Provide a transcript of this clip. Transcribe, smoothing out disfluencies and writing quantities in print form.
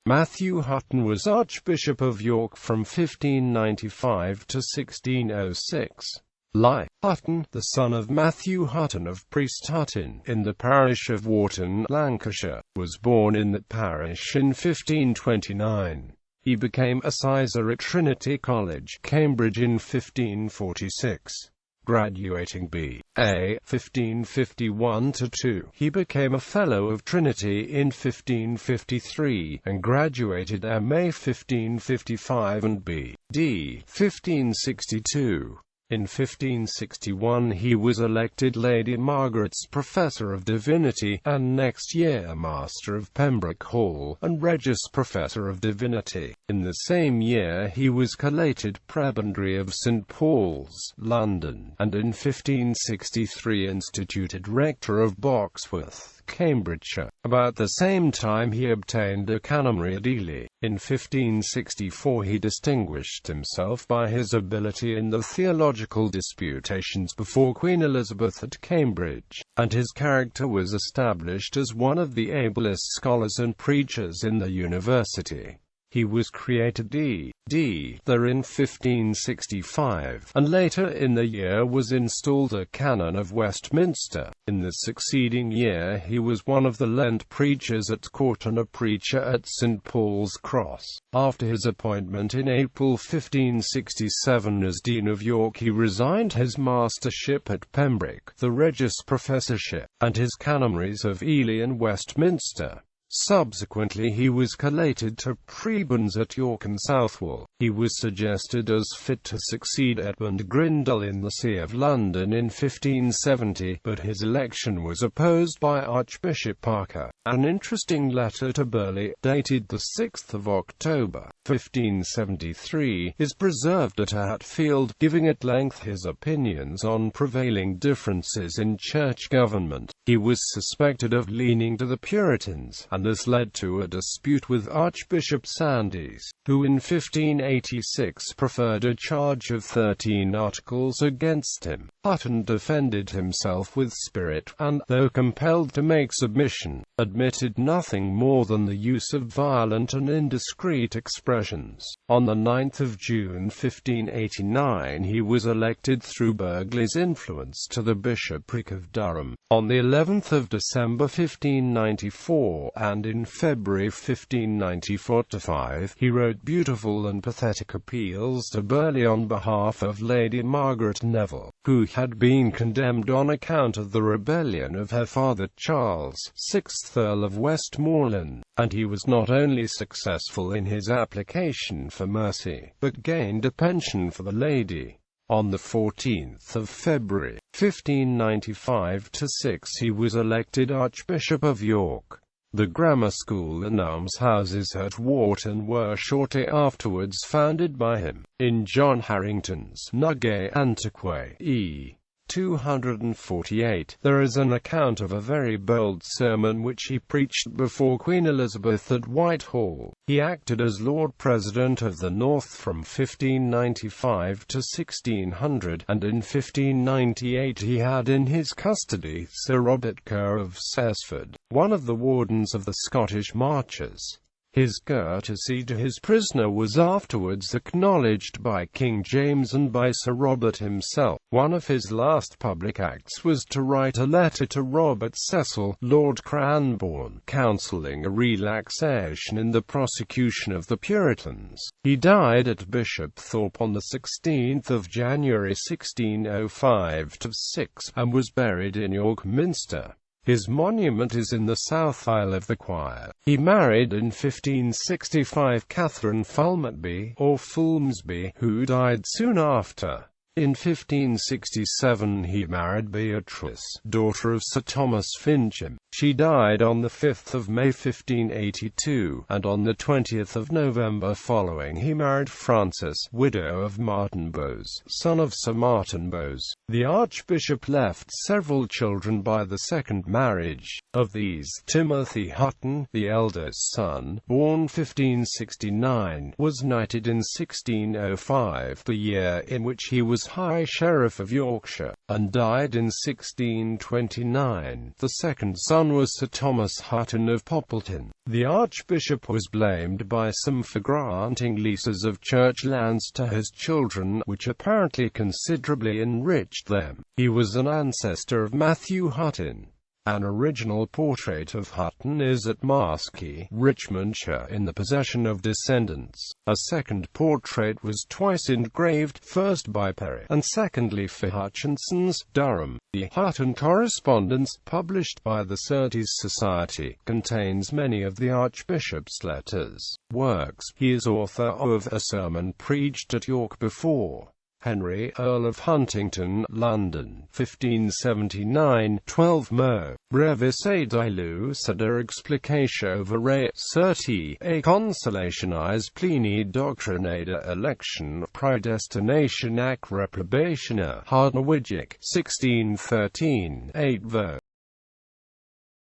Matthew Hutton was Archbishop of York from 1595 to 1606. Hutton, the son of Matthew Hutton of Priest Hutton, in the parish of Wharton, Lancashire, was born in that parish in 1529. He became a sizar at Trinity College, Cambridge in 1546. Graduating B.A. 1551–2, he became a Fellow of Trinity in 1553, and graduated M.A. 1555 and B.D. 1562. In 1561 he was elected Lady Margaret's Professor of Divinity, and next year Master of Pembroke Hall, and Regius Professor of Divinity. In the same year he was collated Prebendary of St. Paul's, London, and in 1563 instituted Rector of Boxworth, Cambridgeshire. About the same time he obtained a canonry at Ely. In 1564 he distinguished himself by his ability in the theological disputations before Queen Elizabeth at Cambridge, and his character was established as one of the ablest scholars and preachers in the university. He was created D.D. there in 1565, and later in the year was installed a Canon of Westminster. In the succeeding year he was one of the Lent preachers at court and a preacher at St. Paul's Cross. After his appointment in April 1567 as Dean of York, he resigned his mastership at Pembroke, the Regius Professorship, and his canonries of Ely and Westminster. Subsequently he was collated to prebends at York and Southwell. He was suggested as fit to succeed Edmund Grindal in the See of London in 1570, but his election was opposed by Archbishop Parker. An interesting letter to Burghley, dated 6 October 1573, is preserved at Hatfield, giving at length his opinions on prevailing differences in church government. He was suspected of leaning to the Puritans, and this led to a dispute with Archbishop Sandys, who in 1586 preferred a charge of 13 articles against him. Hutton defended himself with spirit, and, though compelled to make submission, admitted nothing more than the use of violent and indiscreet expressions. On the 9th of June 1589 he was elected through Burghley's influence to the bishopric of Durham. On the 11th of December 1594, and in February 1594–5, he wrote beautiful and pathetic appeals to Burghley on behalf of Lady Margaret Neville, who had been condemned on account of the rebellion of her father Charles, 6th Earl of Westmoreland, and he was not only successful in his application for mercy, but gained a pension for the lady. On the 14th of February, 1595–6 he was elected Archbishop of York. The grammar school and almshouses at Wharton were shortly afterwards founded by him. In John Harrington's Nugge Antiquae, E. 248, there is an account of a very bold sermon which he preached before Queen Elizabeth at Whitehall. He acted as Lord President of the North from 1595 to 1600, and in 1598 he had in his custody Sir Robert Kerr of Saresford, one of the wardens of the Scottish marches. His courtesy to his prisoner was afterwards acknowledged by King James and by Sir Robert himself. One of his last public acts was to write a letter to Robert Cecil, Lord Cranborne, counselling a relaxation in the prosecution of the Puritans. He died at Bishopthorpe on 16 January 1605–6, and was buried in York Minster. His monument is in the south aisle of the choir. He married in 1565 Catherine Fulmsby, or Fulmsby, who died soon after. In 1567 he married Beatrice, daughter of Sir Thomas Fincham. She died on 5 May 1582, and on 20 November following he married Frances, widow of Martin Bowes, son of Sir Martin Bowes. The Archbishop left several children by the second marriage. Of these, Timothy Hutton, the eldest son, born 1569, was knighted in 1605, the year in which he was was High Sheriff of Yorkshire, and died in 1629. The second son was Sir Thomas Hutton of Poppleton. The Archbishop was blamed by some for granting leases of church lands to his children, which apparently considerably enriched them. He was an ancestor of Matthew Hutton. An original portrait of Hutton is at Marskey, Richmondshire, in the possession of descendants. A second portrait was twice engraved, first by Perry, and secondly for Hutchinson's, Durham. The Hutton Correspondence, published by the Surtees Society, contains many of the Archbishop's letters. Works. He is author of A Sermon Preached at York Before Henry, Earl of Huntingdon, London, 1579, 12 Mo. Brevis et dilucida explicatio verae, certi, a consolationis pleni doctrinada election, predestination ac reprobationa, Hardnewidgic, 1613, 8 Vo.